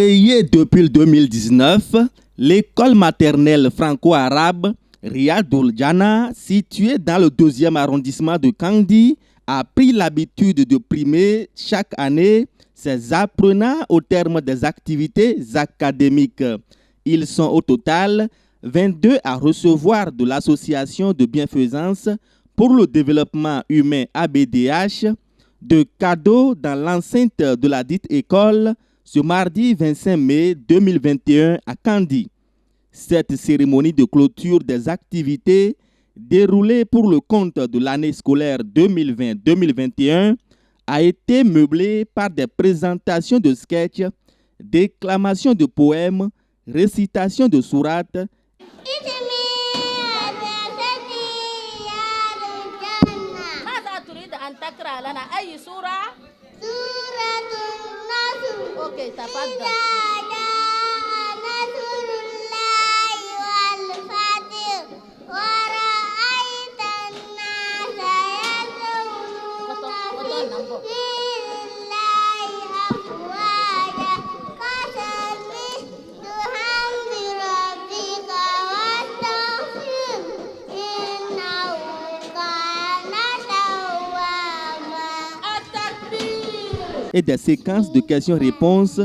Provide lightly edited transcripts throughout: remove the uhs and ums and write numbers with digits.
Créée depuis le 2019, l'école maternelle franco-arabe Riyadul Jannah, située dans le 2e arrondissement de Kandy, a pris l'habitude de primer chaque année ses apprenants au terme des activités académiques. Ils sont au total 22 à recevoir de l'association de bienfaisance pour le développement humain ABDH de cadeaux dans l'enceinte de la dite école ce mardi 25 mai 2021 à Kandy. Cette cérémonie de clôture des activités déroulée pour le compte de l'année scolaire 2020-2021 a été meublée par des présentations de sketchs, déclamations de poèmes, récitations de sourates, et des séquences de questions-réponses.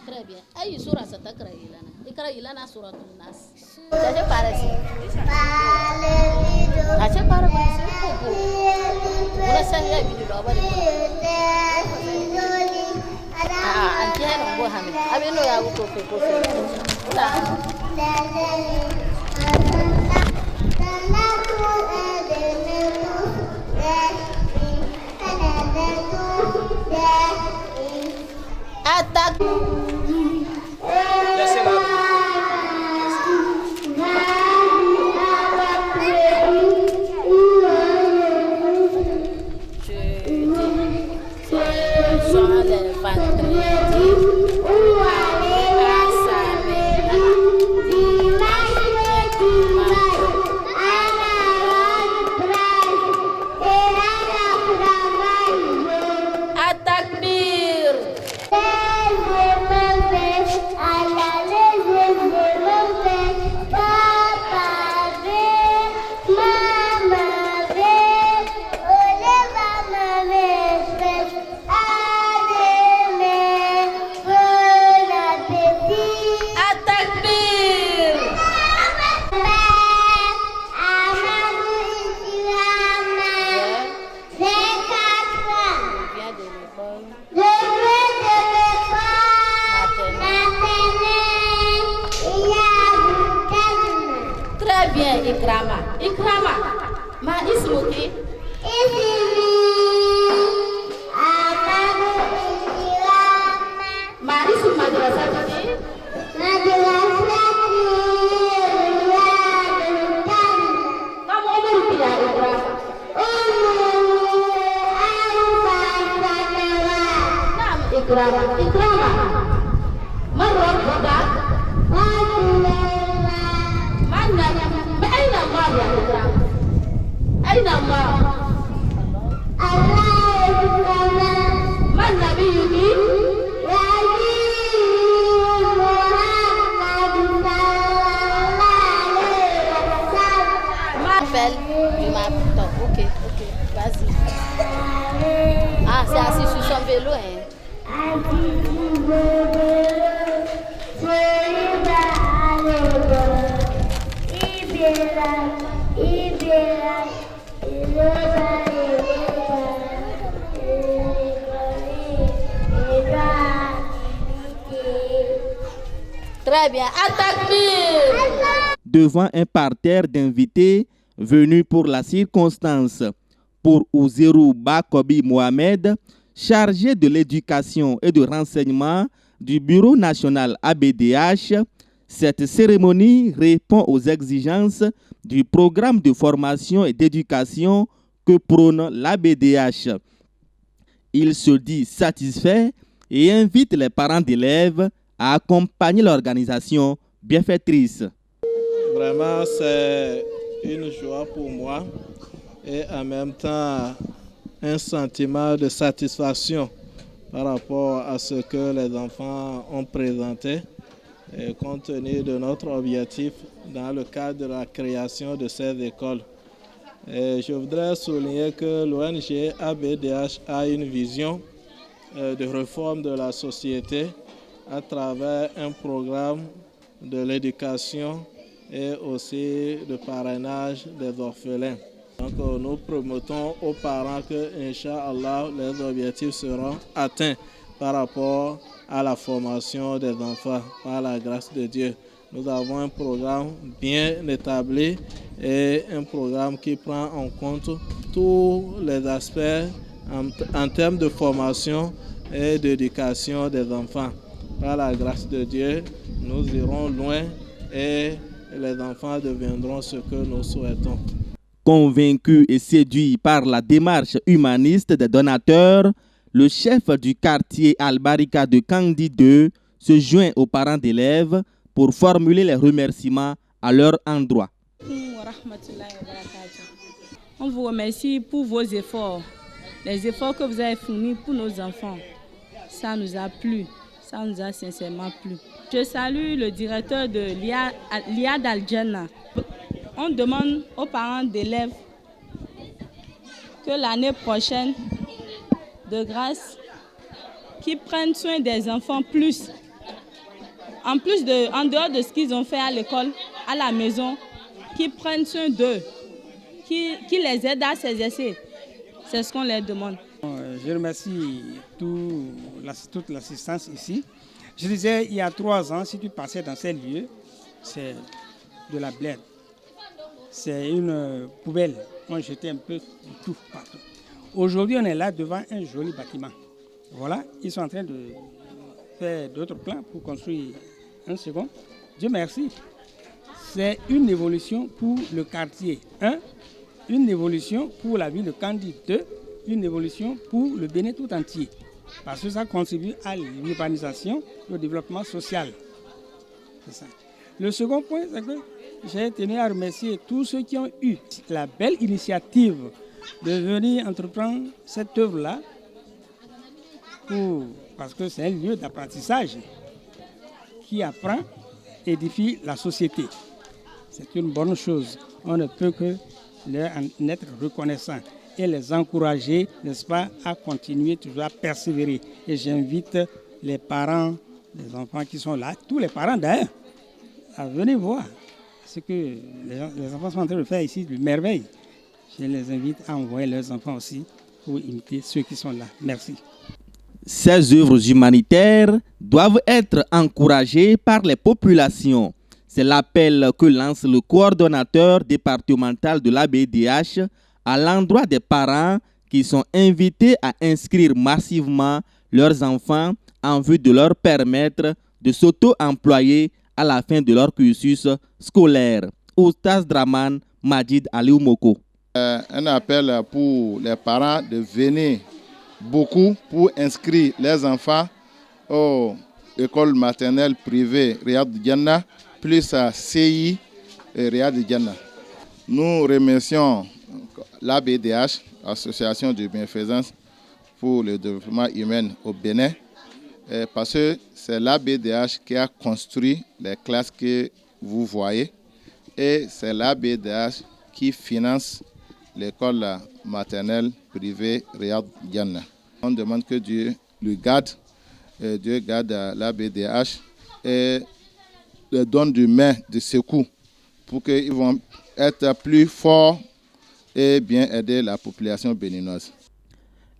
Très bien. Aïe, sura satakra ilana. Ikra ilana suratul nas. Jaje parasi. Ache para parasi ko. Wala sanya bidu do bari. Anti ha no bo hami. Abeno ya ko ko. Attaque. Très bien, Ikrama. Ikrama, ma ismuki? Ismi Amanu Ikrama. Ma ismu madrasatuki? Madrasati Riyadul Jannah. Kamu umur ya, Ikrama? Umur 4 sanawat. Naam, Ikrama. Ikrama. Marrah budak? أين الله يا إكرام؟ أين الله؟ الله في السماء. من نبيك؟ نبي محمد صلى الله عليه وسلم. ما fait du matin. Ok, vas-y. Ah, c'est assis sur son vélo, hein? Assis sur le vélo, Très bien, devant un parterre d'invités venus pour la circonstance. Pour Ouzerou Bakobi Mohamed, chargé de l'éducation et de renseignement du Bureau national ABDH, cette cérémonie répond aux exigences du programme de formation et d'éducation que prône l'ABDH. Il se dit satisfait et invite les parents d'élèves à accompagner l'organisation bienfaitrice. Vraiment, c'est une joie pour moi et en même temps un sentiment de satisfaction par rapport à ce que les enfants ont présenté, et compte tenu de notre objectif dans le cadre de la création de ces écoles. Et je voudrais souligner que l'ONG ABDH a une vision de réforme de la société à travers un programme de l'éducation et aussi de parrainage des orphelins. Donc nous promettons aux parents que, Inch'Allah, les objectifs seront atteints par rapport à la formation des enfants, par la grâce de Dieu. Nous avons un programme bien établi et un programme qui prend en compte tous les aspects en termes de formation et d'éducation des enfants. Par la grâce de Dieu, nous irons loin et les enfants deviendront ce que nous souhaitons. Convaincu et séduit par la démarche humaniste des donateurs, le chef du quartier Al-Barika de Kandi 2 se joint aux parents d'élèves pour formuler les remerciements à leur endroit. On vous remercie pour vos efforts, les efforts que vous avez fournis pour nos enfants. Ça nous a plu, ça nous a sincèrement plu. Je salue le directeur de l'IAD Al-Jannah. On demande aux parents d'élèves que l'année prochaine, de grâce, qu'ils prennent soin des enfants plus. En dehors de ce qu'ils ont fait à l'école, à la maison, qu'ils prennent soin d'eux, qu'ils les aident à s'exercer. C'est ce qu'on leur demande. Je remercie toute l'assistance ici. Je disais, il y a 3 ans, si tu passais dans ces lieux, c'est de la bled. C'est une poubelle. On jetait un peu de tout partout. Aujourd'hui, on est là devant un joli bâtiment. Voilà, ils sont en train de faire d'autres plans pour construire un second. Dieu merci. C'est une évolution pour le quartier 1, une évolution pour la ville de Kandi 2, une évolution pour le Bénin tout entier. Parce que ça contribue à l'urbanisation et au développement social. C'est ça. Le second point, c'est que j'ai tenu à remercier tous ceux qui ont eu la belle initiative de venir entreprendre cette œuvre-là, parce que c'est un lieu d'apprentissage qui apprend, édifie la société. C'est une bonne chose. On ne peut que leur en être reconnaissant et les encourager, n'est-ce pas, à continuer toujours à persévérer. Et j'invite les parents, les enfants qui sont là, tous les parents d'ailleurs, à venir voir ce que les enfants sont en train de faire ici, de merveille. Je les invite à envoyer leurs enfants aussi pour imiter ceux qui sont là. Merci. Ces œuvres humanitaires doivent être encouragées par les populations. C'est l'appel que lance le coordonnateur départemental de l'ABDH à l'endroit des parents qui sont invités à inscrire massivement leurs enfants en vue de leur permettre de s'auto-employer à la fin de leur cursus scolaire. Oustaz Draman Majid Aliou Moko. Un appel pour les parents de venir beaucoup pour inscrire les enfants aux écoles maternelles privées Riyad Jannah plus à CI et Riyad Jannah. Nous remercions l'ABDH, Association de bienfaisance pour le développement humain au Bénin, parce que c'est l'ABDH qui a construit les classes que vous voyez et c'est l'ABDH qui finance l'école maternelle privée Riyad Jannah. On demande que Dieu le garde, Dieu garde l'ABDH et le donne du main de secours pour qu'ils vont être plus forts et bien aider la population béninoise.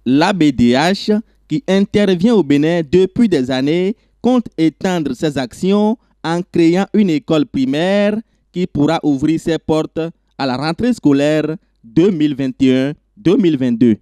L'ABDH, qui intervient au Bénin depuis des années, compte étendre ses actions en créant une école primaire qui pourra ouvrir ses portes à la rentrée scolaire 2021-2022.